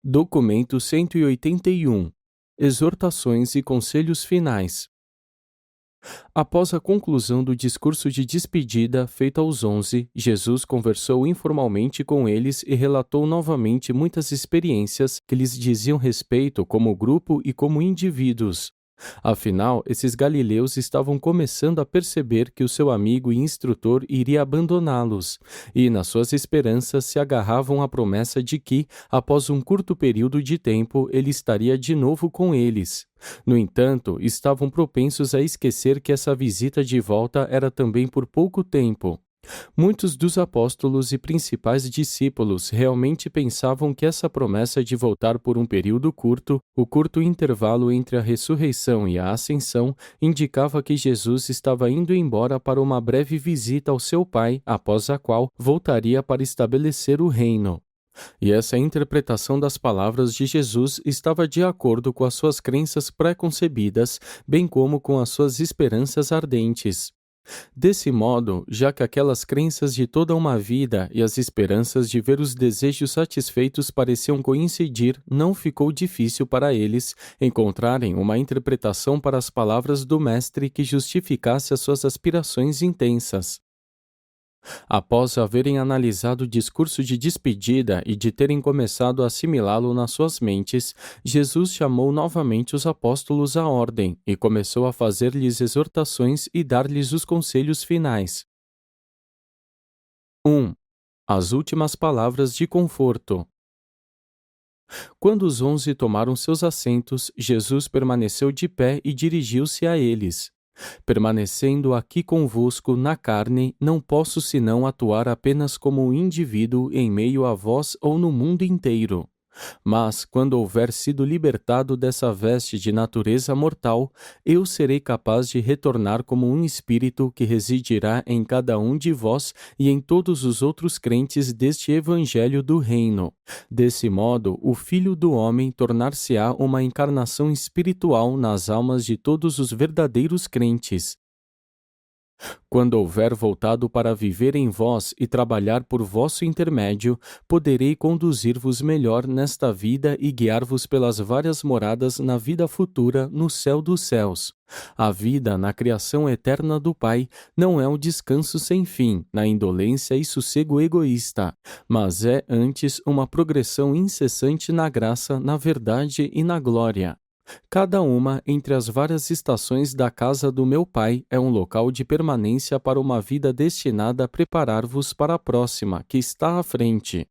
Documento 181. Exortações e conselhos finais. Após a conclusão do discurso de despedida feito aos 11, Jesus conversou informalmente com eles e relatou novamente muitas experiências que lhes diziam respeito como grupo e como indivíduos. Afinal, esses galileus estavam começando a perceber que o seu amigo e instrutor iria abandoná-los, e nas suas esperanças se agarravam à promessa de que, após um curto período de tempo, ele estaria de novo com eles. No entanto, estavam propensos a esquecer que essa visita de volta era também por pouco tempo. Muitos dos apóstolos e principais discípulos realmente pensavam que essa promessa de voltar por um período curto, o curto intervalo entre a ressurreição e a ascensão, indicava que Jesus estava indo embora para uma breve visita ao seu Pai, após a qual voltaria para estabelecer o reino. E essa interpretação das palavras de Jesus estava de acordo com as suas crenças pré-concebidas, bem como com as suas esperanças ardentes. Desse modo, já que aquelas crenças de toda uma vida e as esperanças de ver os desejos satisfeitos pareciam coincidir, não ficou difícil para eles encontrarem uma interpretação para as palavras do Mestre que justificasse as suas aspirações intensas. Após haverem analisado o discurso de despedida e de terem começado a assimilá-lo nas suas mentes, Jesus chamou novamente os apóstolos à ordem e começou a fazer-lhes exortações e dar-lhes os conselhos finais. 1. As últimas palavras de conforto. Quando os 11 tomaram seus assentos, Jesus permaneceu de pé e dirigiu-se a eles. Permanecendo aqui convosco na carne, não posso senão atuar apenas como um indivíduo em meio a vós ou no mundo inteiro. Mas, quando houver sido libertado dessa veste de natureza mortal, eu serei capaz de retornar como um espírito que residirá em cada um de vós e em todos os outros crentes deste evangelho do reino. Desse modo, o Filho do Homem tornar-se-á uma encarnação espiritual nas almas de todos os verdadeiros crentes. Quando houver voltado para viver em vós e trabalhar por vosso intermédio, poderei conduzir-vos melhor nesta vida e guiar-vos pelas várias moradas na vida futura no céu dos céus. A vida na criação eterna do Pai não é um descanso sem fim, na indolência e sossego egoísta, mas é antes uma progressão incessante na graça, na verdade e na glória. Cada uma entre as várias estações da casa do meu Pai é um local de permanência para uma vida destinada a preparar-vos para a próxima, que está à frente.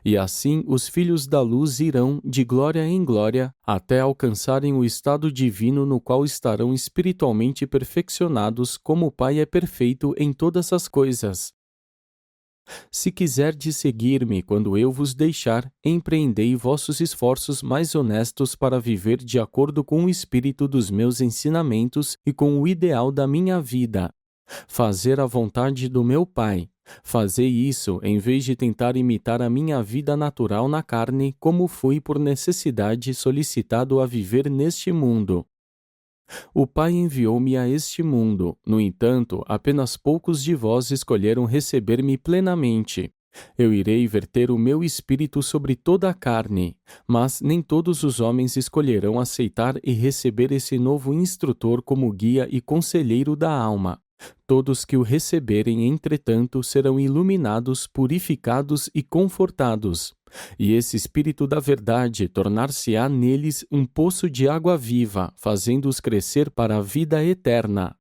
E assim os filhos da luz irão, de glória em glória, até alcançarem o estado divino no qual estarão espiritualmente perfeccionados, como o Pai é perfeito em todas as coisas. Se quiserdes seguir-me quando eu vos deixar, empreendei vossos esforços mais honestos para viver de acordo com o espírito dos meus ensinamentos e com o ideal da minha vida. Fazer a vontade do meu Pai. Fazei isso em vez de tentar imitar a minha vida natural na carne, como fui por necessidade solicitado a viver neste mundo. O Pai enviou-me a este mundo, no entanto, apenas poucos de vós escolheram receber-me plenamente. Eu irei verter o meu espírito sobre toda a carne, mas nem todos os homens escolherão aceitar e receber esse novo instrutor como guia e conselheiro da alma. Todos que o receberem, entretanto, serão iluminados, purificados e confortados. E esse Espírito da Verdade tornar-se-á neles um poço de água viva, fazendo-os crescer para a vida eterna.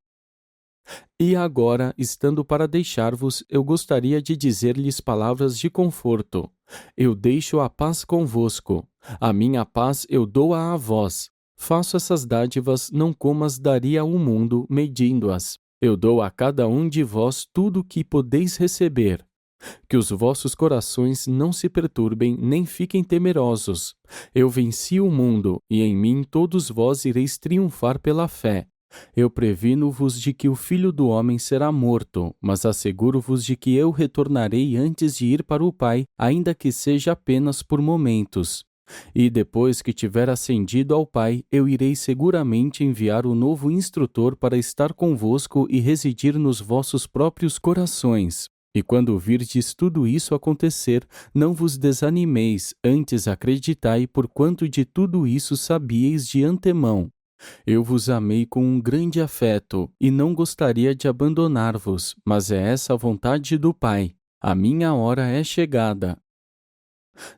E agora, estando para deixar-vos, eu gostaria de dizer-lhes palavras de conforto. Eu deixo a paz convosco. A minha paz eu dou-a a vós. Faço essas dádivas não como as daria ao mundo, medindo-as. Eu dou a cada um de vós tudo o que podeis receber. Que os vossos corações não se perturbem nem fiquem temerosos. Eu venci o mundo, e em mim todos vós ireis triunfar pela fé. Eu previno-vos de que o Filho do Homem será morto, mas asseguro-vos de que eu retornarei antes de ir para o Pai, ainda que seja apenas por momentos. E depois que tiver ascendido ao Pai, eu irei seguramente enviar o novo instrutor para estar convosco e residir nos vossos próprios corações. E quando virdes tudo isso acontecer, não vos desanimeis, antes acreditai, porquanto de tudo isso sabíeis de antemão. Eu vos amei com um grande afeto, e não gostaria de abandonar-vos, mas é essa a vontade do Pai. A minha hora é chegada.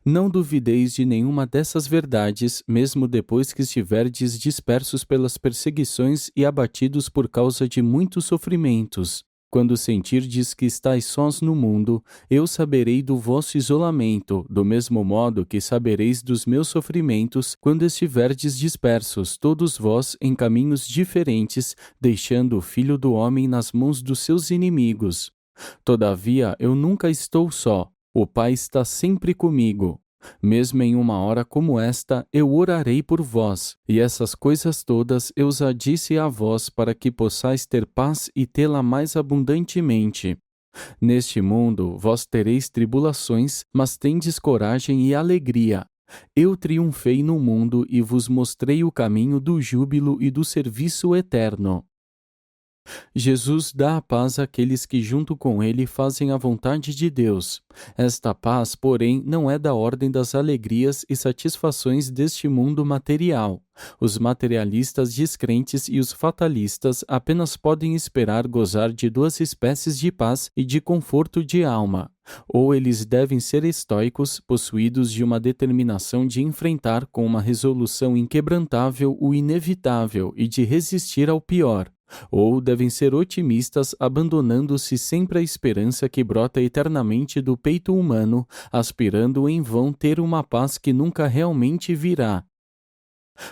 Não duvideis de nenhuma dessas verdades, mesmo depois que estiverdes dispersos pelas perseguições e abatidos por causa de muitos sofrimentos. Quando sentirdes que estáis sós no mundo, eu saberei do vosso isolamento, do mesmo modo que sabereis dos meus sofrimentos quando estiverdes dispersos, todos vós em caminhos diferentes, deixando o Filho do Homem nas mãos dos seus inimigos. Todavia, eu nunca estou só. O Pai está sempre comigo. Mesmo em uma hora como esta, eu orarei por vós, e essas coisas todas eu já disse a vós para que possais ter paz e tê-la mais abundantemente. Neste mundo vós tereis tribulações, mas tendes coragem e alegria. Eu triunfei no mundo e vos mostrei o caminho do júbilo e do serviço eterno. Jesus dá a paz àqueles que junto com ele fazem a vontade de Deus. Esta paz, porém, não é da ordem das alegrias e satisfações deste mundo material. Os materialistas descrentes e os fatalistas apenas podem esperar gozar de duas espécies de paz e de conforto de alma. Ou eles devem ser estoicos, possuídos de uma determinação de enfrentar com uma resolução inquebrantável o inevitável e de resistir ao pior. Ou devem ser otimistas, abandonando-se sempre à esperança que brota eternamente do peito humano, aspirando em vão ter uma paz que nunca realmente virá.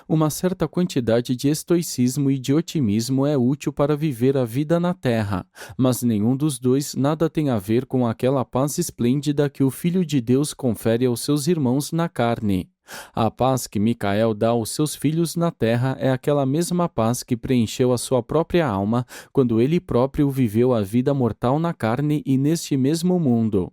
Uma certa quantidade de estoicismo e de otimismo é útil para viver a vida na terra, mas nenhum dos dois nada tem a ver com aquela paz esplêndida que o Filho de Deus confere aos seus irmãos na carne. A paz que Micael dá aos seus filhos na terra é aquela mesma paz que preencheu a sua própria alma quando ele próprio viveu a vida mortal na carne e neste mesmo mundo.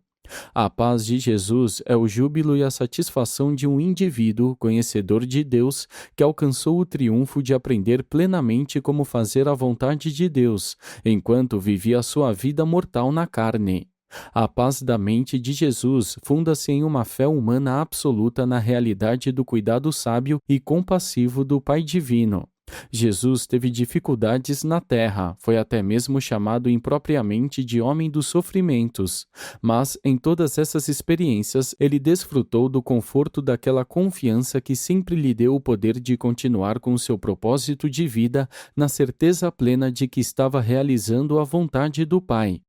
A paz de Jesus é o júbilo e a satisfação de um indivíduo conhecedor de Deus que alcançou o triunfo de aprender plenamente como fazer a vontade de Deus, enquanto vivia sua vida mortal na carne. A paz da mente de Jesus funda-se em uma fé humana absoluta na realidade do cuidado sábio e compassivo do Pai Divino. Jesus teve dificuldades na terra, foi até mesmo chamado impropriamente de homem dos sofrimentos, mas em todas essas experiências ele desfrutou do conforto daquela confiança que sempre lhe deu o poder de continuar com seu propósito de vida na certeza plena de que estava realizando a vontade do Pai.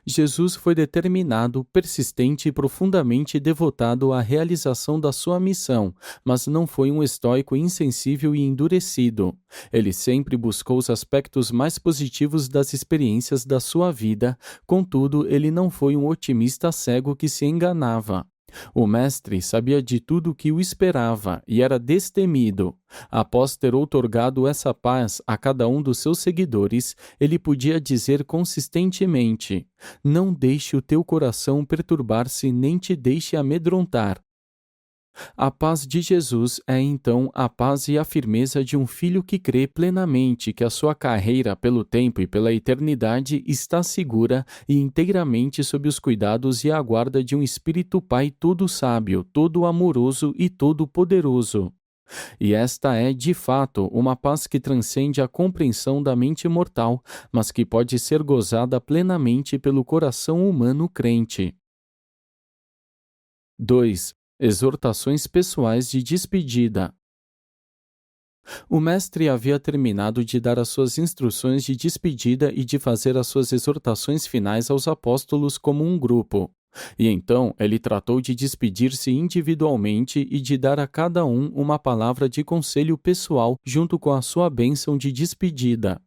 Jesus foi determinado, persistente e profundamente devotado à realização da sua missão, mas não foi um estoico insensível e endurecido. Ele sempre buscou os aspectos mais positivos das experiências da sua vida, contudo, ele não foi um otimista cego que se enganava. O mestre sabia de tudo o que o esperava e era destemido. Após ter outorgado essa paz a cada um dos seus seguidores, ele podia dizer consistentemente: não deixe o teu coração perturbar-se nem te deixe amedrontar. A paz de Jesus é então a paz e a firmeza de um filho que crê plenamente que a sua carreira pelo tempo e pela eternidade está segura e inteiramente sob os cuidados e a guarda de um Espírito Pai todo sábio, todo amoroso e todo poderoso. E esta é, de fato, uma paz que transcende a compreensão da mente mortal, mas que pode ser gozada plenamente pelo coração humano crente. 2. Exortações pessoais de despedida. O mestre havia terminado de dar as suas instruções de despedida e de fazer as suas exortações finais aos apóstolos como um grupo. E então ele tratou de despedir-se individualmente e de dar a cada um uma palavra de conselho pessoal junto com a sua bênção de despedida.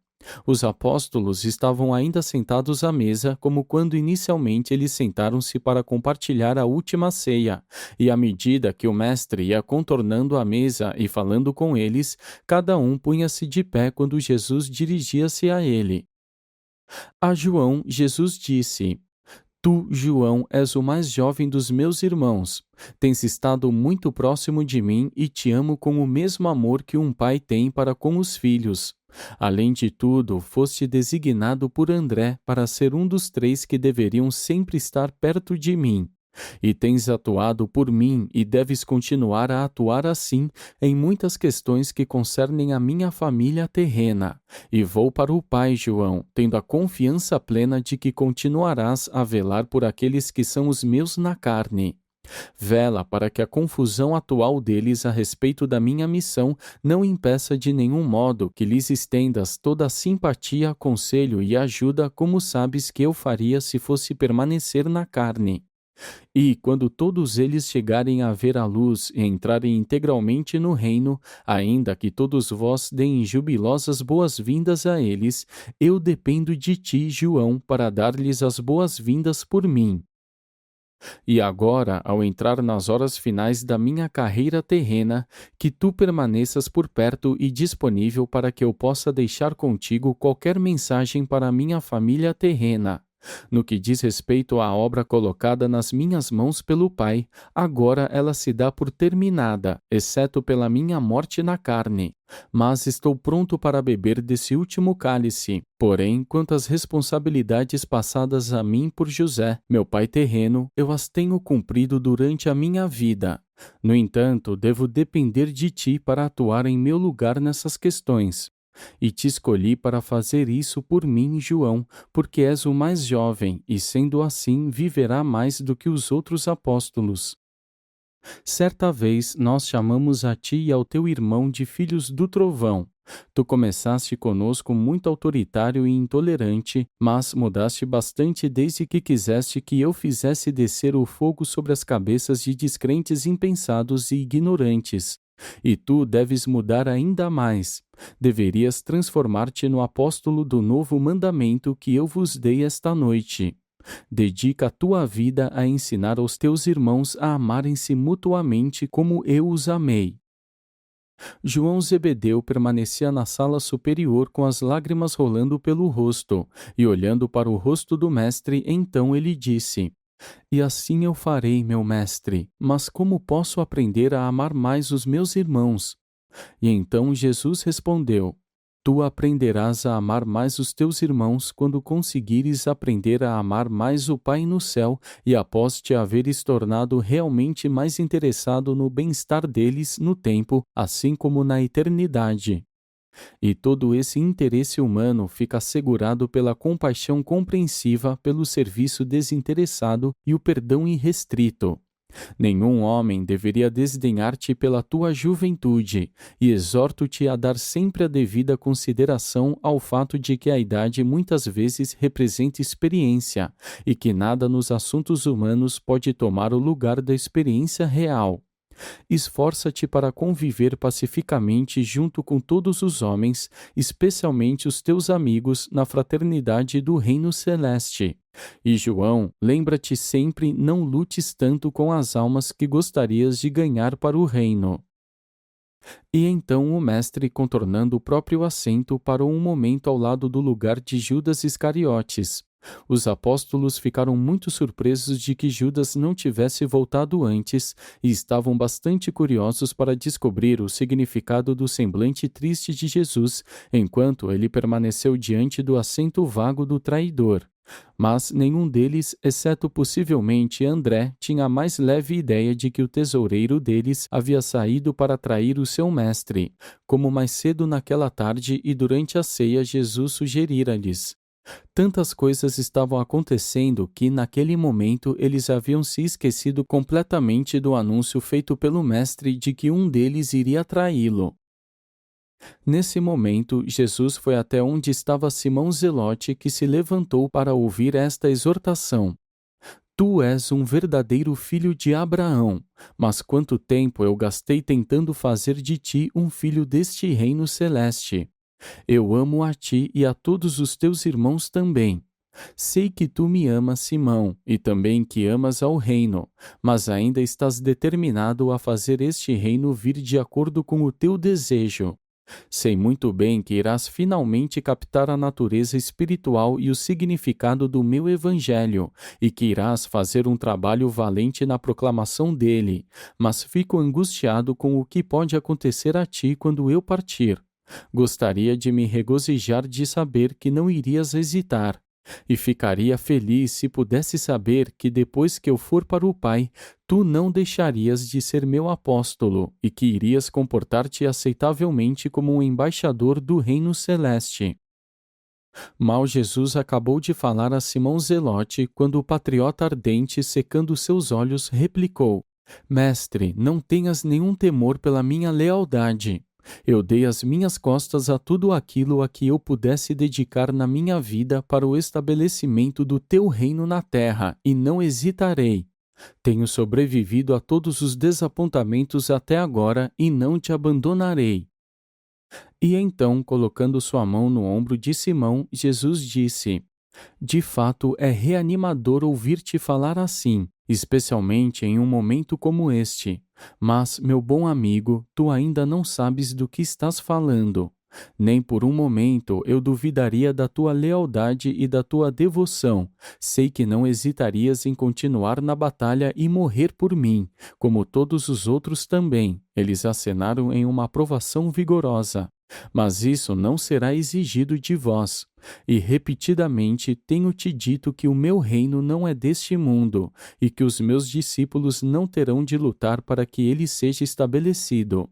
Os apóstolos estavam ainda sentados à mesa como quando inicialmente eles sentaram-se para compartilhar a última ceia, e à medida que o mestre ia contornando a mesa e falando com eles, cada um punha-se de pé quando Jesus dirigia-se a ele. A João, Jesus disse: Tu, João, és o mais jovem dos meus irmãos. Tens estado muito próximo de mim e te amo com o mesmo amor que um pai tem para com os filhos. Além de tudo, foste designado por André para ser um dos 3 que deveriam sempre estar perto de mim. E tens atuado por mim e deves continuar a atuar assim em muitas questões que concernem a minha família terrena. E vou para o Pai, João, tendo a confiança plena de que continuarás a velar por aqueles que são os meus na carne. Vela para que a confusão atual deles a respeito da minha missão não impeça de nenhum modo que lhes estendas toda a simpatia, conselho e ajuda, como sabes que eu faria se fosse permanecer na carne. E, quando todos eles chegarem a ver a luz e entrarem integralmente no reino, ainda que todos vós deem jubilosas boas-vindas a eles, eu dependo de ti, João, para dar-lhes as boas-vindas por mim. E agora, ao entrar nas horas finais da minha carreira terrena, que tu permaneças por perto e disponível para que eu possa deixar contigo qualquer mensagem para a minha família terrena. No que diz respeito à obra colocada nas minhas mãos pelo Pai, agora ela se dá por terminada, exceto pela minha morte na carne. Mas estou pronto para beber desse último cálice. Porém, quanto às responsabilidades passadas a mim por José, meu pai terreno, eu as tenho cumprido durante a minha vida. No entanto, devo depender de ti para atuar em meu lugar nessas questões. E te escolhi para fazer isso por mim, João, porque és o mais jovem e, sendo assim, viverá mais do que os outros apóstolos. Certa vez nós chamamos a ti e ao teu irmão de filhos do trovão. Tu começaste conosco muito autoritário e intolerante, mas mudaste bastante desde que quiseste que eu fizesse descer o fogo sobre as cabeças de descrentes impensados e ignorantes. E tu deves mudar ainda mais. Deverias transformar-te no apóstolo do novo mandamento que eu vos dei esta noite. Dedica a tua vida a ensinar aos teus irmãos a amarem-se mutuamente como eu os amei. João Zebedeu permanecia na sala superior com as lágrimas rolando pelo rosto, e olhando para o rosto do mestre, então ele disse: E assim eu farei, meu mestre, mas como posso aprender a amar mais os meus irmãos? E então Jesus respondeu: Tu aprenderás a amar mais os teus irmãos quando conseguires aprender a amar mais o Pai no céu e após te haveres tornado realmente mais interessado no bem-estar deles no tempo, assim como na eternidade. E todo esse interesse humano fica assegurado pela compaixão compreensiva, pelo serviço desinteressado e o perdão irrestrito. Nenhum homem deveria desdenhar-te pela tua juventude, e exorto-te a dar sempre a devida consideração ao fato de que a idade muitas vezes representa experiência, e que nada nos assuntos humanos pode tomar o lugar da experiência real. Esforça-te para conviver pacificamente junto com todos os homens, especialmente os teus amigos, na fraternidade do Reino Celeste. E João, lembra-te sempre, não lutes tanto com as almas que gostarias de ganhar para o reino. E então o mestre, contornando o próprio assento, parou um momento ao lado do lugar de Judas Iscariotes. Os apóstolos ficaram muito surpresos de que Judas não tivesse voltado antes e estavam bastante curiosos para descobrir o significado do semblante triste de Jesus, enquanto ele permaneceu diante do assento vago do traidor. Mas nenhum deles, exceto possivelmente André, tinha a mais leve ideia de que o tesoureiro deles havia saído para trair o seu mestre, como mais cedo naquela tarde e durante a ceia Jesus sugerira-lhes. Tantas coisas estavam acontecendo que, naquele momento, eles haviam se esquecido completamente do anúncio feito pelo mestre de que um deles iria traí-lo. Nesse momento, Jesus foi até onde estava Simão Zelote, que se levantou para ouvir esta exortação. Tu és um verdadeiro filho de Abraão, mas quanto tempo eu gastei tentando fazer de ti um filho deste reino celeste. Eu amo a ti e a todos os teus irmãos também. Sei que tu me amas, Simão, e também que amas ao reino, mas ainda estás determinado a fazer este reino vir de acordo com o teu desejo. Sei muito bem que irás finalmente captar a natureza espiritual e o significado do meu evangelho, e que irás fazer um trabalho valente na proclamação dele, mas fico angustiado com o que pode acontecer a ti quando eu partir. Gostaria de me regozijar de saber que não irias hesitar, e ficaria feliz se pudesse saber que depois que eu for para o Pai, tu não deixarias de ser meu apóstolo e que irias comportar-te aceitavelmente como um embaixador do reino celeste. Mal Jesus acabou de falar a Simão Zelote quando o patriota ardente, secando seus olhos, replicou: Mestre, não tenhas nenhum temor pela minha lealdade. Eu dei as minhas costas a tudo aquilo a que eu pudesse dedicar na minha vida para o estabelecimento do teu reino na terra, e não hesitarei. Tenho sobrevivido a todos os desapontamentos até agora e não te abandonarei. E então, colocando sua mão no ombro de Simão, Jesus disse: De fato, é reanimador ouvir-te falar assim, especialmente em um momento como este. Mas, meu bom amigo, tu ainda não sabes do que estás falando. Nem por um momento eu duvidaria da tua lealdade e da tua devoção. Sei que não hesitarias em continuar na batalha e morrer por mim, como todos os outros também. Eles acenaram em uma aprovação vigorosa. Mas isso não será exigido de vós. E repetidamente tenho-te dito que o meu reino não é deste mundo, e que os meus discípulos não terão de lutar para que ele seja estabelecido.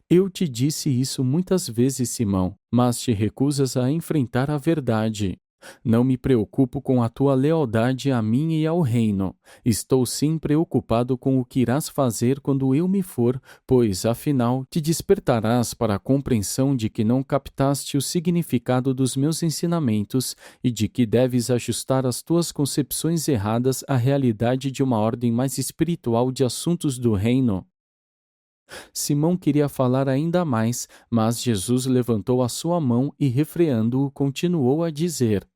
Eu te disse isso muitas vezes, Simão, mas te recusas a enfrentar a verdade. Não me preocupo com a tua lealdade a mim e ao reino. Estou sim preocupado com o que irás fazer quando eu me for, pois, afinal, te despertarás para a compreensão de que não captaste o significado dos meus ensinamentos e de que deves ajustar as tuas concepções erradas à realidade de uma ordem mais espiritual de assuntos do reino. Simão queria falar ainda mais, mas Jesus levantou a sua mão e, refreando-o, continuou a dizer: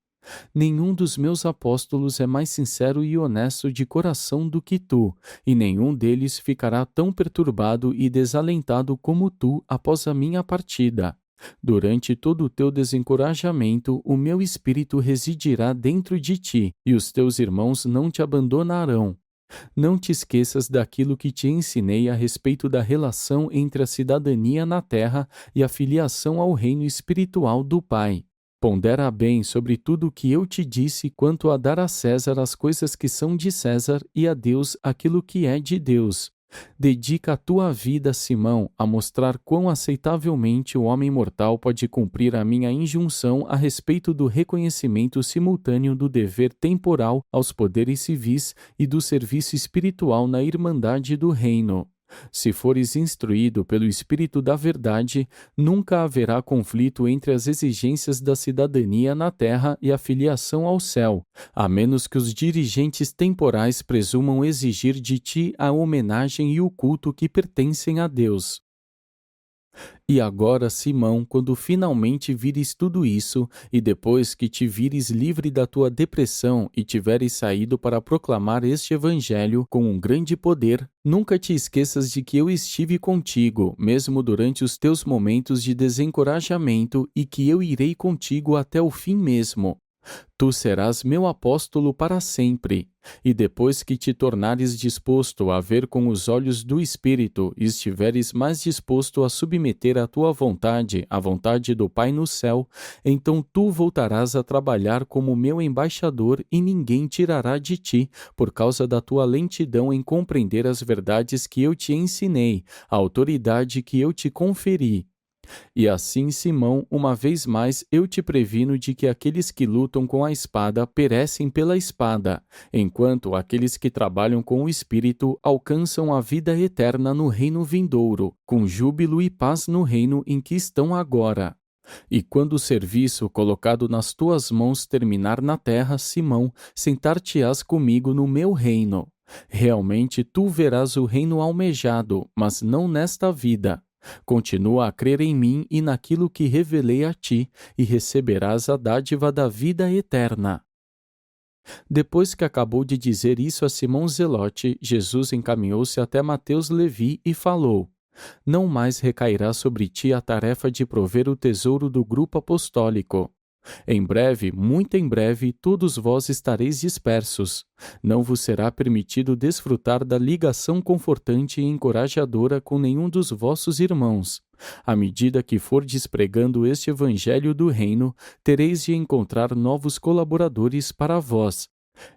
Nenhum dos meus apóstolos é mais sincero e honesto de coração do que tu, e nenhum deles ficará tão perturbado e desalentado como tu após a minha partida. Durante todo o teu desencorajamento, o meu espírito residirá dentro de ti, e os teus irmãos não te abandonarão. Não te esqueças daquilo que te ensinei a respeito da relação entre a cidadania na terra e a filiação ao reino espiritual do Pai. Pondera bem sobre tudo o que eu te disse quanto a dar a César as coisas que são de César e a Deus aquilo que é de Deus. Dedica a tua vida, Simão, a mostrar quão aceitavelmente o homem mortal pode cumprir a minha injunção a respeito do reconhecimento simultâneo do dever temporal aos poderes civis e do serviço espiritual na irmandade do reino. Se fores instruído pelo Espírito da Verdade, nunca haverá conflito entre as exigências da cidadania na terra e a filiação ao céu, a menos que os dirigentes temporais presumam exigir de ti a homenagem e o culto que pertencem a Deus. E agora, Simão, quando finalmente vires tudo isso, e depois que te vires livre da tua depressão e tiveres saído para proclamar este evangelho com um grande poder, nunca te esqueças de que eu estive contigo, mesmo durante os teus momentos de desencorajamento, e que eu irei contigo até o fim mesmo. Tu serás meu apóstolo para sempre, e depois que te tornares disposto a ver com os olhos do Espírito e estiveres mais disposto a submeter a tua vontade à vontade do Pai no céu, então tu voltarás a trabalhar como meu embaixador e ninguém tirará de ti, por causa da tua lentidão em compreender as verdades que eu te ensinei, a autoridade que eu te conferi. E assim, Simão, uma vez mais eu te previno de que aqueles que lutam com a espada perecem pela espada, enquanto aqueles que trabalham com o Espírito alcançam a vida eterna no reino vindouro, com júbilo e paz no reino em que estão agora. E quando o serviço colocado nas tuas mãos terminar na terra, Simão, sentar-te-ás comigo no meu reino. Realmente tu verás o reino almejado, mas não nesta vida. Continua a crer em mim e naquilo que revelei a ti, e receberás a dádiva da vida eterna. Depois que acabou de dizer isso a Simão Zelote, Jesus encaminhou-se até Mateus Levi e falou: Não mais recairá sobre ti a tarefa de prover o tesouro do grupo apostólico. Em breve, muito em breve, todos vós estareis dispersos. Não vos será permitido desfrutar da ligação confortante e encorajadora com nenhum dos vossos irmãos. À medida que fordes pregando este evangelho do reino, tereis de encontrar novos colaboradores para vós.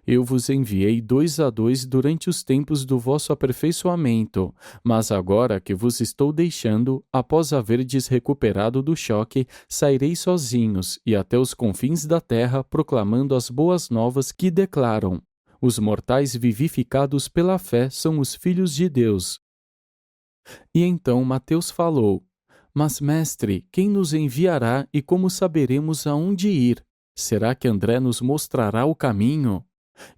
Eu vos enviei 2 a 2 durante os tempos do vosso aperfeiçoamento, mas agora que vos estou deixando, após haverdes recuperado do choque, saireis sozinhos e até os confins da terra proclamando as boas novas que declaram: os mortais vivificados pela fé são os filhos de Deus. E então Mateus falou: Mas, mestre, quem nos enviará e como saberemos aonde ir? Será que André nos mostrará o caminho?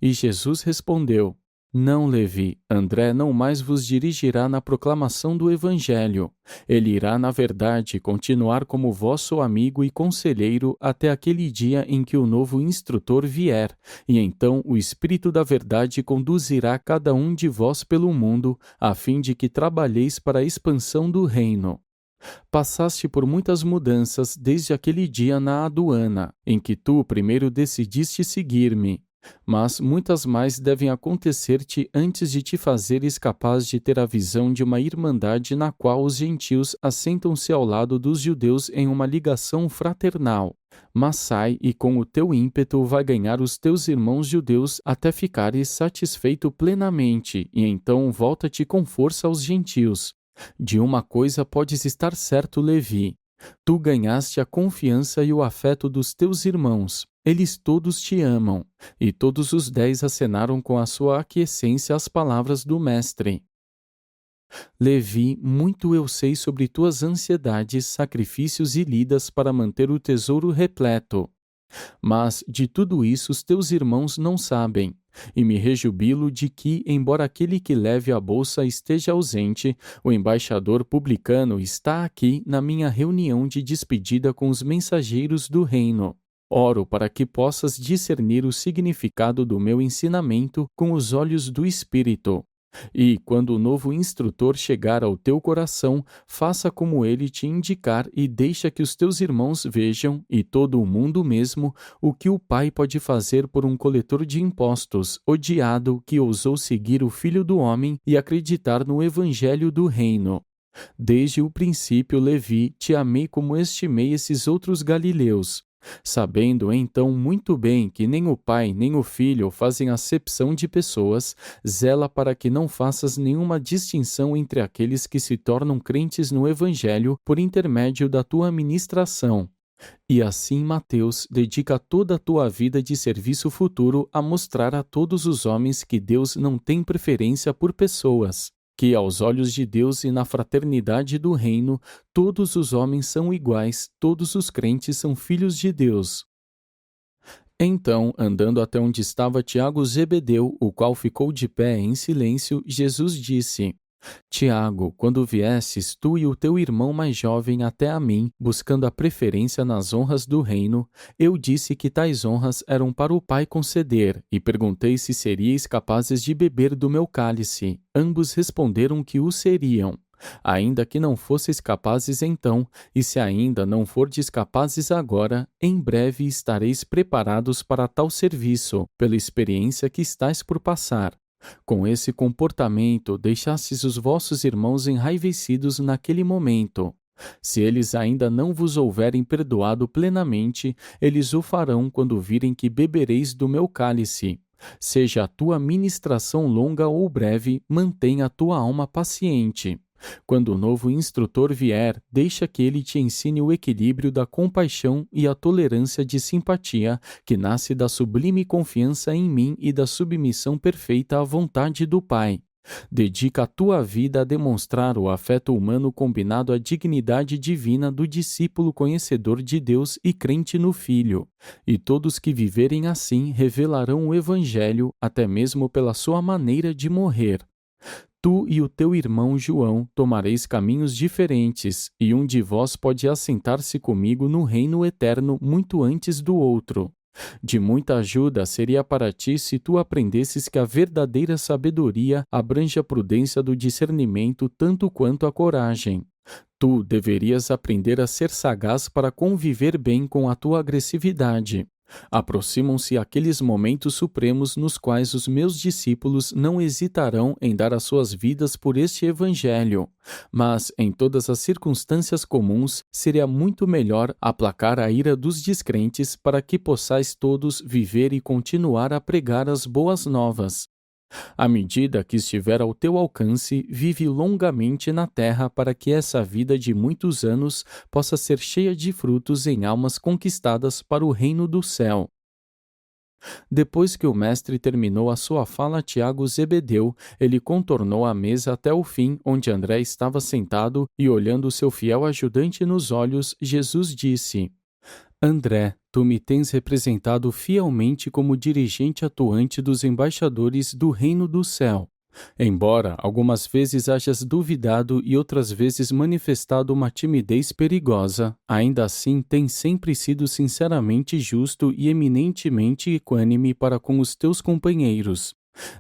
E Jesus respondeu: Não, Levi, André não mais vos dirigirá na proclamação do Evangelho. Ele irá, na verdade, continuar como vosso amigo e conselheiro até aquele dia em que o novo instrutor vier, e então o Espírito da Verdade conduzirá cada um de vós pelo mundo, a fim de que trabalheis para a expansão do reino. Passaste por muitas mudanças desde aquele dia na aduana, em que tu primeiro decidiste seguir-me. Mas muitas mais devem acontecer-te antes de te fazeres capaz de ter a visão de uma irmandade na qual os gentios assentam-se ao lado dos judeus em uma ligação fraternal. Mas sai e com o teu ímpeto vai ganhar os teus irmãos judeus até ficares satisfeito plenamente, e então volta-te com força aos gentios. De uma coisa podes estar certo, Levi: tu ganhaste a confiança e o afeto dos teus irmãos. Eles todos te amam. E todos os 10 acenaram com a sua aquiescência às palavras do mestre. Levi, muito eu sei sobre tuas ansiedades, sacrifícios e lidas para manter o tesouro repleto. Mas de tudo isso os teus irmãos não sabem. E me rejubilo de que, embora aquele que leve a bolsa esteja ausente, o embaixador publicano está aqui na minha reunião de despedida com os mensageiros do reino. Oro para que possas discernir o significado do meu ensinamento com os olhos do Espírito. E, quando o novo instrutor chegar ao teu coração, faça como ele te indicar e deixa que os teus irmãos vejam, e todo o mundo mesmo, o que o Pai pode fazer por um coletor de impostos, odiado, que ousou seguir o Filho do Homem e acreditar no Evangelho do Reino. Desde o princípio, Levi, te amei como estimei esses outros galileus. Sabendo então muito bem que nem o Pai nem o Filho fazem acepção de pessoas, zela para que não faças nenhuma distinção entre aqueles que se tornam crentes no Evangelho por intermédio da tua ministração. E assim, Mateus, dedica toda a tua vida de serviço futuro a mostrar a todos os homens que Deus não tem preferência por pessoas, que aos olhos de Deus e na fraternidade do reino, todos os homens são iguais, todos os crentes são filhos de Deus. Então, andando até onde estava Tiago Zebedeu, o qual ficou de pé em silêncio, Jesus disse: Tiago, quando viesses tu e o teu irmão mais jovem até a mim, buscando a preferência nas honras do reino, eu disse que tais honras eram para o Pai conceder, e perguntei se seríeis capazes de beber do meu cálice. Ambos responderam que o seriam. Ainda que não fosseis capazes então, e se ainda não fordes capazes agora, em breve estareis preparados para tal serviço, pela experiência que estáis por passar. Com esse comportamento, deixastes os vossos irmãos enraivecidos naquele momento. Se eles ainda não vos houverem perdoado plenamente, eles o farão quando virem que bebereis do meu cálice. Seja a tua ministração longa ou breve, mantenha a tua alma paciente. Quando o novo instrutor vier, deixa que ele te ensine o equilíbrio da compaixão e a tolerância de simpatia, que nasce da sublime confiança em mim e da submissão perfeita à vontade do Pai. Dedica a tua vida a demonstrar o afeto humano combinado à dignidade divina do discípulo conhecedor de Deus e crente no Filho. E todos que viverem assim revelarão o Evangelho, até mesmo pela sua maneira de morrer. Tu e o teu irmão João tomareis caminhos diferentes, e um de vós pode assentar-se comigo no reino eterno muito antes do outro. De muita ajuda seria para ti se tu aprendesses que a verdadeira sabedoria abrange a prudência do discernimento tanto quanto a coragem. Tu deverias aprender a ser sagaz para conviver bem com a tua agressividade. Aproximam-se aqueles momentos supremos nos quais os meus discípulos não hesitarão em dar as suas vidas por este Evangelho, mas, em todas as circunstâncias comuns, seria muito melhor aplacar a ira dos descrentes para que possais todos viver e continuar a pregar as boas novas. À medida que estiver ao teu alcance, vive longamente na terra para que essa vida de muitos anos possa ser cheia de frutos em almas conquistadas para o reino do céu. Depois que o mestre terminou a sua fala a Tiago Zebedeu, ele contornou a mesa até o fim, onde André estava sentado, e olhando seu fiel ajudante nos olhos, Jesus disse: André, tu me tens representado fielmente como dirigente atuante dos embaixadores do reino do céu. Embora algumas vezes hajas duvidado e outras vezes manifestado uma timidez perigosa, ainda assim tens sempre sido sinceramente justo e eminentemente equânime para com os teus companheiros.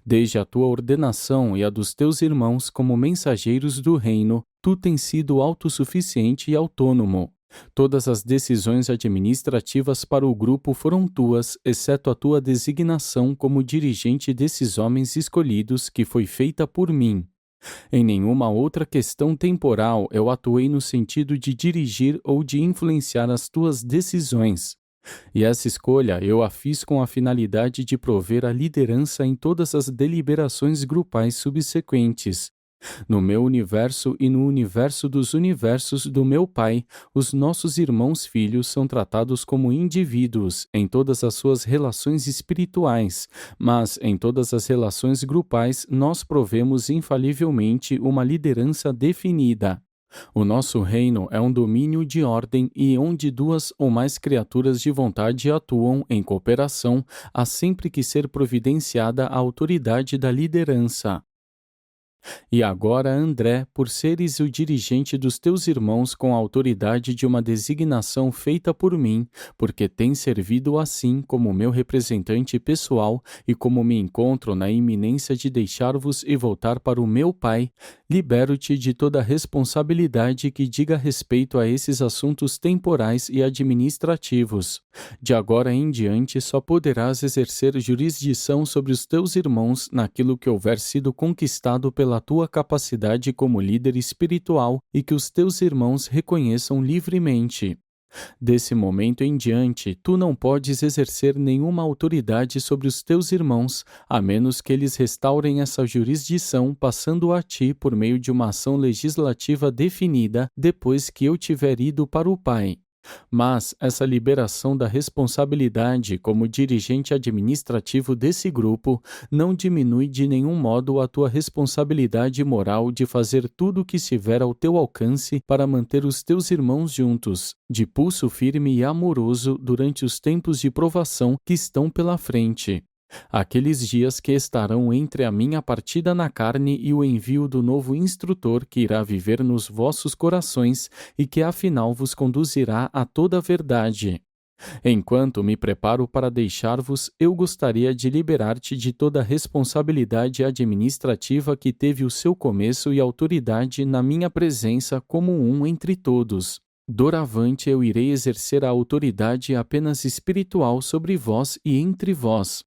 Desde a tua ordenação e a dos teus irmãos como mensageiros do reino, tu tens sido autossuficiente e autônomo. Todas as decisões administrativas para o grupo foram tuas, exceto a tua designação como dirigente desses homens escolhidos, que foi feita por mim. Em nenhuma outra questão temporal eu atuei no sentido de dirigir ou de influenciar as tuas decisões. E essa escolha eu a fiz com a finalidade de prover a liderança em todas as deliberações grupais subsequentes. No meu universo e no universo dos universos do meu Pai, os nossos irmãos filhos são tratados como indivíduos em todas as suas relações espirituais, mas em todas as relações grupais nós provemos infalivelmente uma liderança definida. O nosso reino é um domínio de ordem e onde duas ou mais criaturas de vontade atuam em cooperação, há sempre que ser providenciada a autoridade da liderança. E agora, André, por seres o dirigente dos teus irmãos com a autoridade de uma designação feita por mim, porque tens servido assim como meu representante pessoal e como me encontro na iminência de deixar-vos e voltar para o meu Pai, libero-te de toda responsabilidade que diga respeito a esses assuntos temporais e administrativos. De agora em diante só poderás exercer jurisdição sobre os teus irmãos naquilo que houver sido conquistado pela tua capacidade como líder espiritual e que os teus irmãos reconheçam livremente. Desse momento em diante, tu não podes exercer nenhuma autoridade sobre os teus irmãos, a menos que eles restaurem essa jurisdição passando a ti por meio de uma ação legislativa definida depois que eu tiver ido para o Pai. Mas essa liberação da responsabilidade como dirigente administrativo desse grupo não diminui de nenhum modo a tua responsabilidade moral de fazer tudo o que estiver ao teu alcance para manter os teus irmãos juntos, de pulso firme e amoroso durante os tempos de provação que estão pela frente. Aqueles dias que estarão entre a minha partida na carne e o envio do novo instrutor que irá viver nos vossos corações e que afinal vos conduzirá a toda a verdade. Enquanto me preparo para deixar-vos, eu gostaria de liberar-te de toda a responsabilidade administrativa que teve o seu começo e autoridade na minha presença como um entre todos. Doravante eu irei exercer a autoridade apenas espiritual sobre vós e entre vós.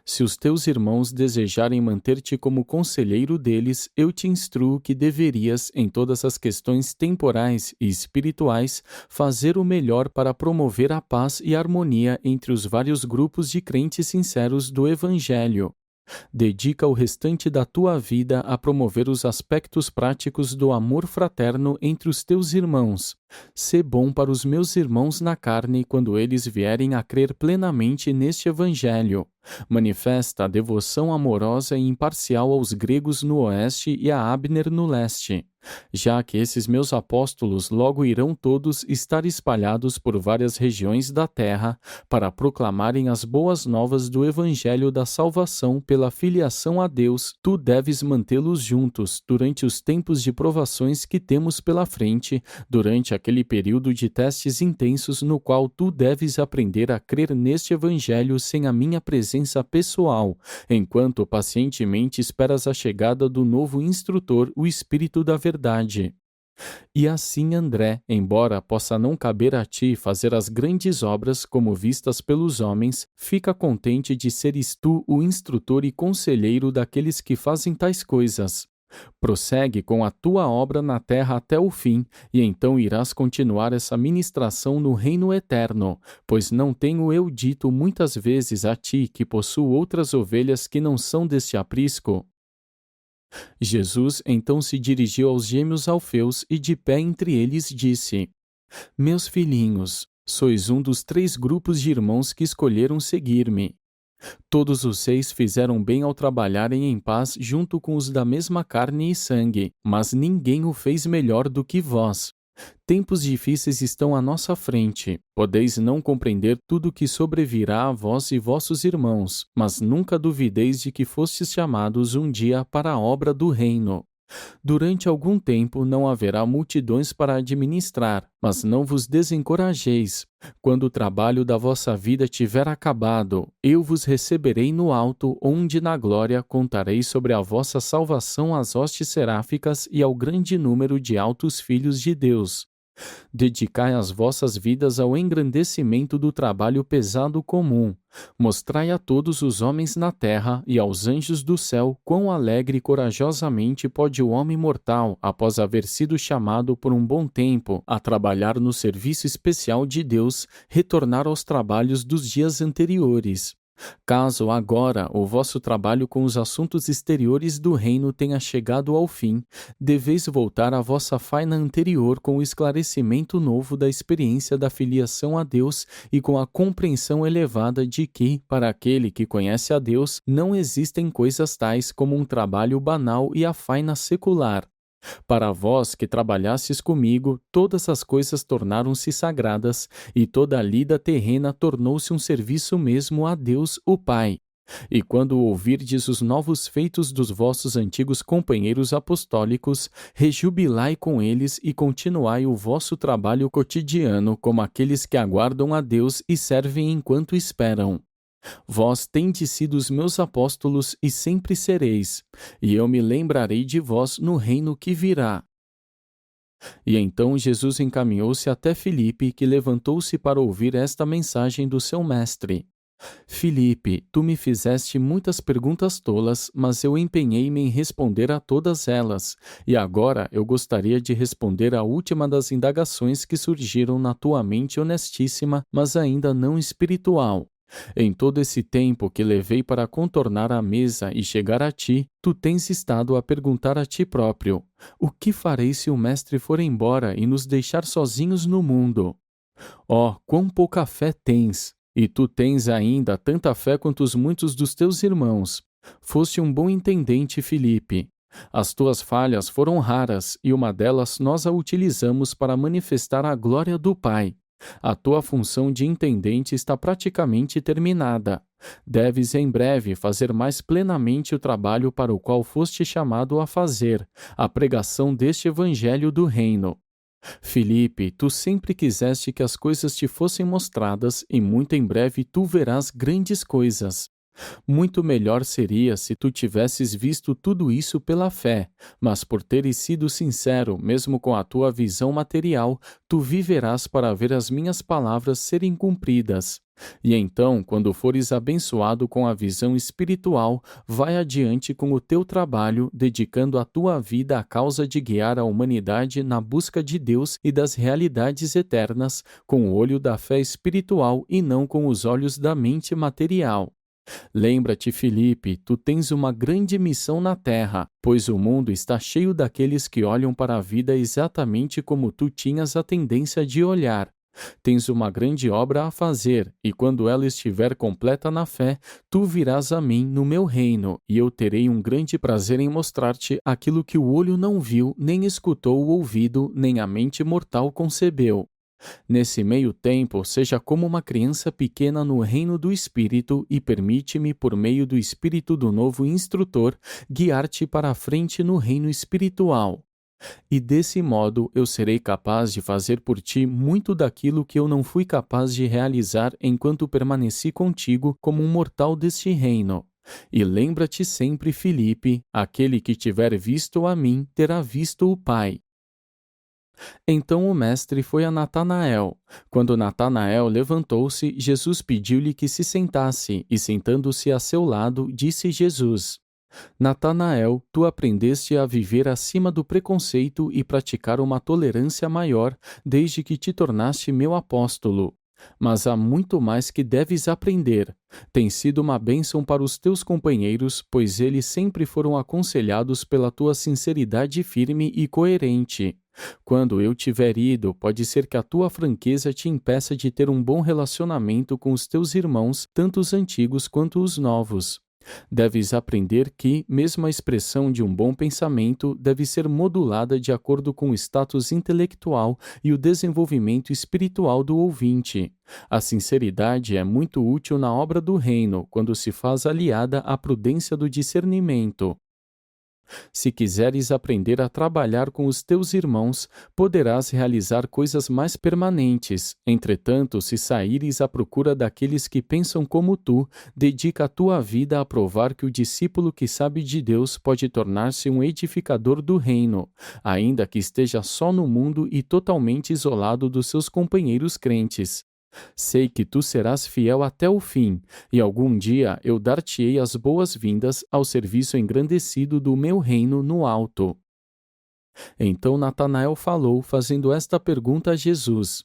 Se os teus irmãos desejarem manter-te como conselheiro deles, eu te instruo que deverias, em todas as questões temporais e espirituais, fazer o melhor para promover a paz e harmonia entre os vários grupos de crentes sinceros do Evangelho. Dedica o restante da tua vida a promover os aspectos práticos do amor fraterno entre os teus irmãos. Sê bom para os meus irmãos na carne quando eles vierem a crer plenamente neste Evangelho. Manifesta a devoção amorosa e imparcial aos gregos no oeste e a Abner no leste. Já que esses meus apóstolos logo irão todos estar espalhados por várias regiões da terra para proclamarem as boas novas do Evangelho da salvação pela filiação a Deus, tu deves mantê-los juntos durante os tempos de provações que temos pela frente, durante aquele período de testes intensos no qual tu deves aprender a crer neste Evangelho sem a minha presença pessoal, enquanto pacientemente esperas a chegada do novo instrutor, o Espírito da Verdade. E assim André, embora possa não caber a ti fazer as grandes obras como vistas pelos homens, fica contente de seres tu o instrutor e conselheiro daqueles que fazem tais coisas. Prossegue com a tua obra na terra até o fim, e então irás continuar essa ministração no reino eterno, pois não tenho eu dito muitas vezes a ti que possuo outras ovelhas que não são deste aprisco? Jesus então se dirigiu aos gêmeos Alfeus e de pé entre eles disse: Meus filhinhos, sois um dos 3 grupos de irmãos que escolheram seguir-me. Todos os 6 fizeram bem ao trabalharem em paz junto com os da mesma carne e sangue, mas ninguém o fez melhor do que vós. Tempos difíceis estão à nossa frente. Podeis não compreender tudo o que sobrevirá a vós e vossos irmãos, mas nunca duvideis de que fostes chamados um dia para a obra do reino. Durante algum tempo não haverá multidões para administrar, mas não vos desencorajeis. Quando o trabalho da vossa vida tiver acabado, eu vos receberei no alto, onde na glória contarei sobre a vossa salvação às hostes seráficas e ao grande número de altos filhos de Deus. Dedicai as vossas vidas ao engrandecimento do trabalho pesado comum. Mostrai a todos os homens na terra e aos anjos do céu quão alegre e corajosamente pode o homem mortal, após haver sido chamado por um bom tempo a trabalhar no serviço especial de Deus, retornar aos trabalhos dos dias anteriores. Caso agora o vosso trabalho com os assuntos exteriores do reino tenha chegado ao fim, deveis voltar à vossa faina anterior com o esclarecimento novo da experiência da filiação a Deus e com a compreensão elevada de que, para aquele que conhece a Deus, não existem coisas tais como um trabalho banal e a faina secular. Para vós que trabalhastes comigo, todas as coisas tornaram-se sagradas, e toda a lida terrena tornou-se um serviço mesmo a Deus, o Pai. E quando ouvirdes os novos feitos dos vossos antigos companheiros apostólicos, rejubilai com eles e continuai o vosso trabalho cotidiano como aqueles que aguardam a Deus e servem enquanto esperam. Vós tendes sido os meus apóstolos e sempre sereis, e eu me lembrarei de vós no reino que virá. E então Jesus encaminhou-se até Filipe, que levantou-se para ouvir esta mensagem do seu mestre. Filipe, tu me fizeste muitas perguntas tolas, mas eu empenhei-me em responder a todas elas, e agora eu gostaria de responder à última das indagações que surgiram na tua mente honestíssima, mas ainda não espiritual. Em todo esse tempo que levei para contornar a mesa e chegar a ti, tu tens estado a perguntar a ti próprio: o que farei se o mestre for embora e nos deixar sozinhos no mundo? Oh, quão pouca fé tens! E tu tens ainda tanta fé quanto os muitos dos teus irmãos. Foste um bom intendente, Filipe. As tuas falhas foram raras, e uma delas nós a utilizamos para manifestar a glória do Pai. A tua função de intendente está praticamente terminada. Deves em breve fazer mais plenamente o trabalho para o qual foste chamado a fazer, a pregação deste evangelho do reino. Filipe, tu sempre quiseste que as coisas te fossem mostradas e muito em breve tu verás grandes coisas. Muito melhor seria se tu tivesses visto tudo isso pela fé, mas por teres sido sincero, mesmo com a tua visão material, tu viverás para ver as minhas palavras serem cumpridas. E então, quando fores abençoado com a visão espiritual, vai adiante com o teu trabalho, dedicando a tua vida à causa de guiar a humanidade na busca de Deus e das realidades eternas, com o olho da fé espiritual e não com os olhos da mente material. Lembra-te, Filipe, tu tens uma grande missão na terra, pois o mundo está cheio daqueles que olham para a vida exatamente como tu tinhas a tendência de olhar. Tens uma grande obra a fazer, e quando ela estiver completa na fé, tu virás a mim no meu reino, e eu terei um grande prazer em mostrar-te aquilo que o olho não viu, nem escutou o ouvido, nem a mente mortal concebeu. Nesse meio tempo, seja como uma criança pequena no reino do Espírito e permite-me, por meio do Espírito do novo instrutor, guiar-te para a frente no reino espiritual. E desse modo eu serei capaz de fazer por ti muito daquilo que eu não fui capaz de realizar enquanto permaneci contigo como um mortal deste reino. E lembra-te sempre, Filipe, aquele que tiver visto a mim terá visto o Pai. Então o mestre foi a Natanael. Quando Natanael levantou-se, Jesus pediu-lhe que se sentasse, e sentando-se a seu lado, disse Jesus: Natanael, tu aprendeste a viver acima do preconceito e praticar uma tolerância maior desde que te tornaste meu apóstolo. Mas há muito mais que deves aprender. Tem sido uma bênção para os teus companheiros, pois eles sempre foram aconselhados pela tua sinceridade firme e coerente. Quando eu tiver ido, pode ser que a tua franqueza te impeça de ter um bom relacionamento com os teus irmãos, tanto os antigos quanto os novos. Deves aprender que, mesmo a expressão de um bom pensamento deve ser modulada de acordo com o status intelectual e o desenvolvimento espiritual do ouvinte. A sinceridade é muito útil na obra do reino, quando se faz aliada à prudência do discernimento. Se quiseres aprender a trabalhar com os teus irmãos, poderás realizar coisas mais permanentes. Entretanto, se saíres à procura daqueles que pensam como tu, dedica a tua vida a provar que o discípulo que sabe de Deus pode tornar-se um edificador do reino, ainda que esteja só no mundo e totalmente isolado dos seus companheiros crentes. Sei que tu serás fiel até o fim, e algum dia eu dar-te-ei as boas-vindas ao serviço engrandecido do meu reino no alto. Então Natanael falou, fazendo esta pergunta a Jesus: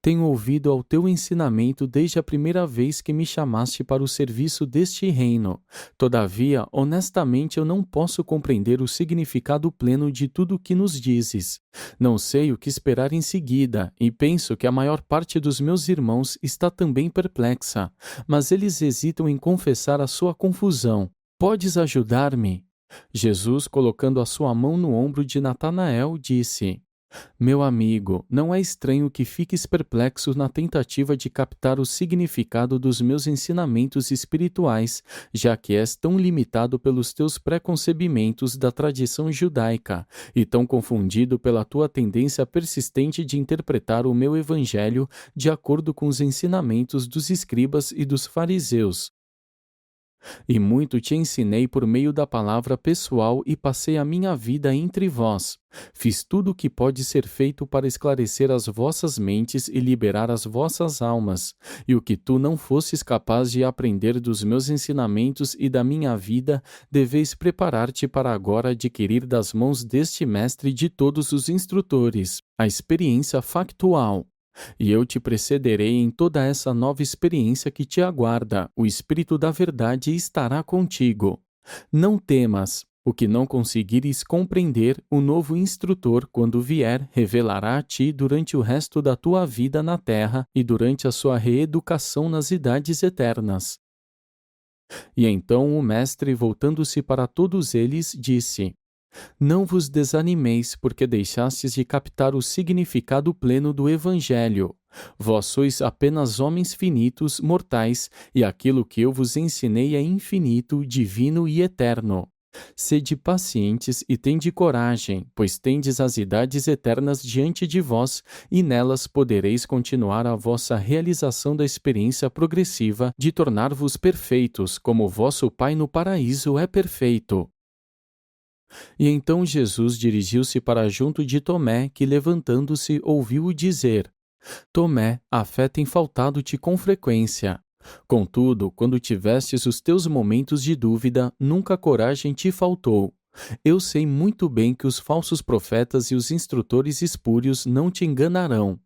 Tenho ouvido ao teu ensinamento desde a primeira vez que me chamaste para o serviço deste reino. Todavia, honestamente, eu não posso compreender o significado pleno de tudo o que nos dizes. Não sei o que esperar em seguida, e penso que a maior parte dos meus irmãos está também perplexa, mas eles hesitam em confessar a sua confusão. Podes ajudar-me? Jesus, colocando a sua mão no ombro de Natanael, disse: Meu amigo, não é estranho que fiques perplexo na tentativa de captar o significado dos meus ensinamentos espirituais, já que és tão limitado pelos teus preconcebimentos da tradição judaica e tão confundido pela tua tendência persistente de interpretar o meu evangelho de acordo com os ensinamentos dos escribas e dos fariseus. E muito te ensinei por meio da palavra pessoal e passei a minha vida entre vós. Fiz tudo o que pode ser feito para esclarecer as vossas mentes e liberar as vossas almas. E o que tu não fosses capaz de aprender dos meus ensinamentos e da minha vida, deveis preparar-te para agora adquirir das mãos deste mestre de todos os instrutores a experiência factual. E eu te precederei em toda essa nova experiência que te aguarda. O Espírito da Verdade estará contigo. Não temas. O que não conseguires compreender, o novo instrutor, quando vier, revelará a ti durante o resto da tua vida na terra e durante a sua reeducação nas idades eternas. E então o mestre, voltando-se para todos eles, disse: Não vos desanimeis, porque deixastes de captar o significado pleno do Evangelho. Vós sois apenas homens finitos, mortais, e aquilo que eu vos ensinei é infinito, divino e eterno. Sede pacientes e tende coragem, pois tendes as idades eternas diante de vós, e nelas podereis continuar a vossa realização da experiência progressiva de tornar-vos perfeitos, como vosso Pai no paraíso é perfeito. E então Jesus dirigiu-se para junto de Tomé, que levantando-se ouviu-o dizer: Tomé, a fé tem faltado-te com frequência. Contudo, quando tivestes os teus momentos de dúvida, nunca a coragem te faltou. Eu sei muito bem que os falsos profetas e os instrutores espúrios não te enganarão.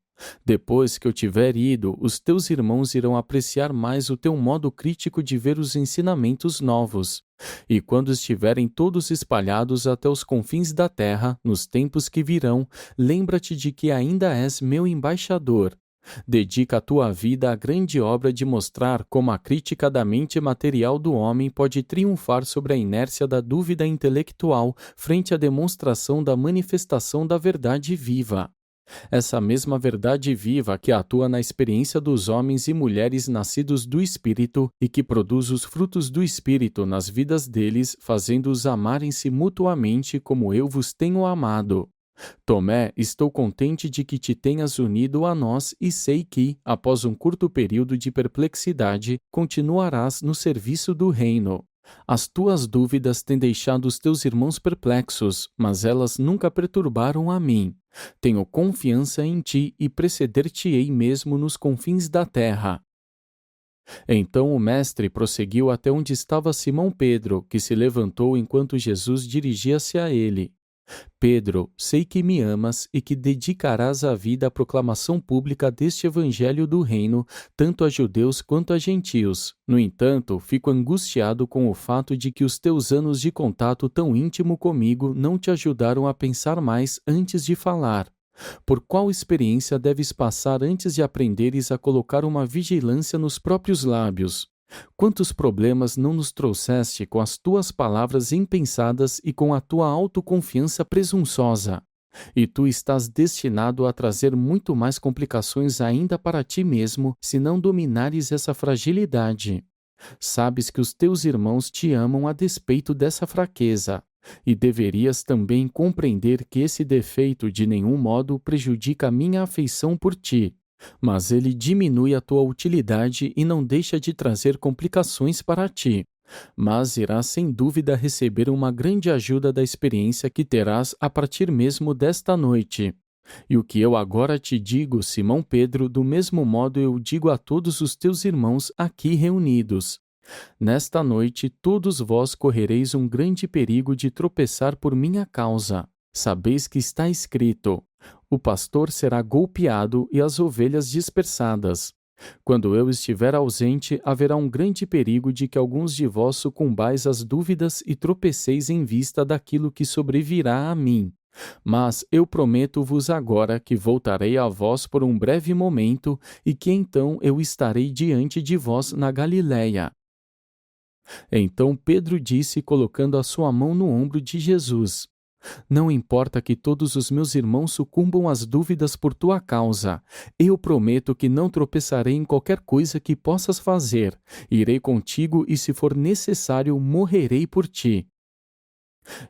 Depois que eu tiver ido, os teus irmãos irão apreciar mais o teu modo crítico de ver os ensinamentos novos. E quando estiverem todos espalhados até os confins da terra, nos tempos que virão, lembra-te de que ainda és meu embaixador. Dedica a tua vida à grande obra de mostrar como a crítica da mente material do homem pode triunfar sobre a inércia da dúvida intelectual frente à demonstração da manifestação da verdade viva. Essa mesma verdade viva que atua na experiência dos homens e mulheres nascidos do Espírito e que produz os frutos do Espírito nas vidas deles, fazendo-os amarem-se mutuamente como eu vos tenho amado. Tomé, estou contente de que te tenhas unido a nós e sei que, após um curto período de perplexidade, continuarás no serviço do reino. As tuas dúvidas têm deixado os teus irmãos perplexos, mas elas nunca perturbaram a mim. Tenho confiança em ti e preceder-te-ei mesmo nos confins da terra. Então o mestre prosseguiu até onde estava Simão Pedro, que se levantou enquanto Jesus dirigia-se a ele. Pedro, sei que me amas e que dedicarás a vida à proclamação pública deste evangelho do reino, tanto a judeus quanto a gentios. No entanto, fico angustiado com o fato de que os teus anos de contato tão íntimo comigo não te ajudaram a pensar mais antes de falar. Por qual experiência deves passar antes de aprenderes a colocar uma vigilância nos próprios lábios? Quantos problemas não nos trouxeste com as tuas palavras impensadas e com a tua autoconfiança presunçosa? E tu estás destinado a trazer muito mais complicações ainda para ti mesmo se não dominares essa fragilidade. Sabes que os teus irmãos te amam a despeito dessa fraqueza, e deverias também compreender que esse defeito de nenhum modo prejudica a minha afeição por ti, mas ele diminui a tua utilidade e não deixa de trazer complicações para ti. Mas irás sem dúvida receber uma grande ajuda da experiência que terás a partir mesmo desta noite. E o que eu agora te digo, Simão Pedro, do mesmo modo eu digo a todos os teus irmãos aqui reunidos. Nesta noite todos vós correreis um grande perigo de tropeçar por minha causa. Sabeis que está escrito: o pastor será golpeado e as ovelhas dispersadas. Quando eu estiver ausente, haverá um grande perigo de que alguns de vós sucumbais às dúvidas e tropeceis em vista daquilo que sobrevirá a mim. Mas eu prometo-vos agora que voltarei a vós por um breve momento e que então eu estarei diante de vós na Galiléia. Então Pedro disse, colocando a sua mão no ombro de Jesus: não importa que todos os meus irmãos sucumbam às dúvidas por tua causa. Eu prometo que não tropeçarei em qualquer coisa que possas fazer. Irei contigo e, se for necessário, morrerei por ti.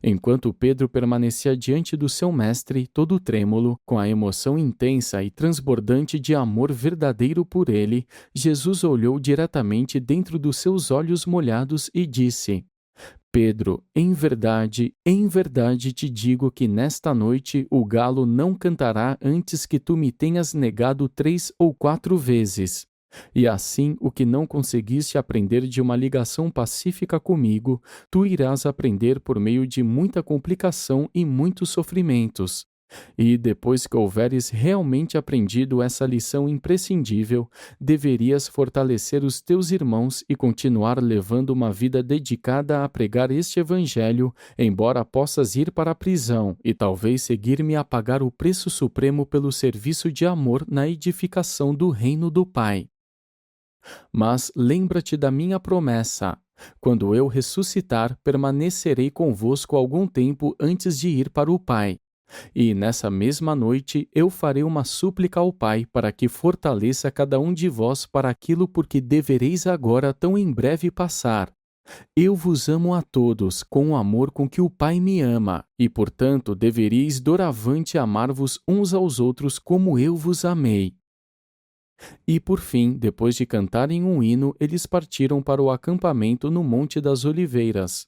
Enquanto Pedro permanecia diante do seu mestre, todo trêmulo, com a emoção intensa e transbordante de amor verdadeiro por ele, Jesus olhou diretamente dentro dos seus olhos molhados e disse: Pedro, em verdade te digo que nesta noite o galo não cantará antes que tu me tenhas negado 3 ou 4 vezes. E assim, o que não conseguiste aprender de uma ligação pacífica comigo, tu irás aprender por meio de muita complicação e muitos sofrimentos. E depois que houveres realmente aprendido essa lição imprescindível, deverias fortalecer os teus irmãos e continuar levando uma vida dedicada a pregar este evangelho, embora possas ir para a prisão e talvez seguir-me a pagar o preço supremo pelo serviço de amor na edificação do reino do Pai. Mas lembra-te da minha promessa. Quando eu ressuscitar, permanecerei convosco algum tempo antes de ir para o Pai. E nessa mesma noite eu farei uma súplica ao Pai para que fortaleça cada um de vós para aquilo por que devereis agora tão em breve passar. Eu vos amo a todos com o amor com que o Pai me ama, e portanto deveríeis doravante amar-vos uns aos outros como eu vos amei. E por fim, depois de cantarem um hino, eles partiram para o acampamento no Monte das Oliveiras.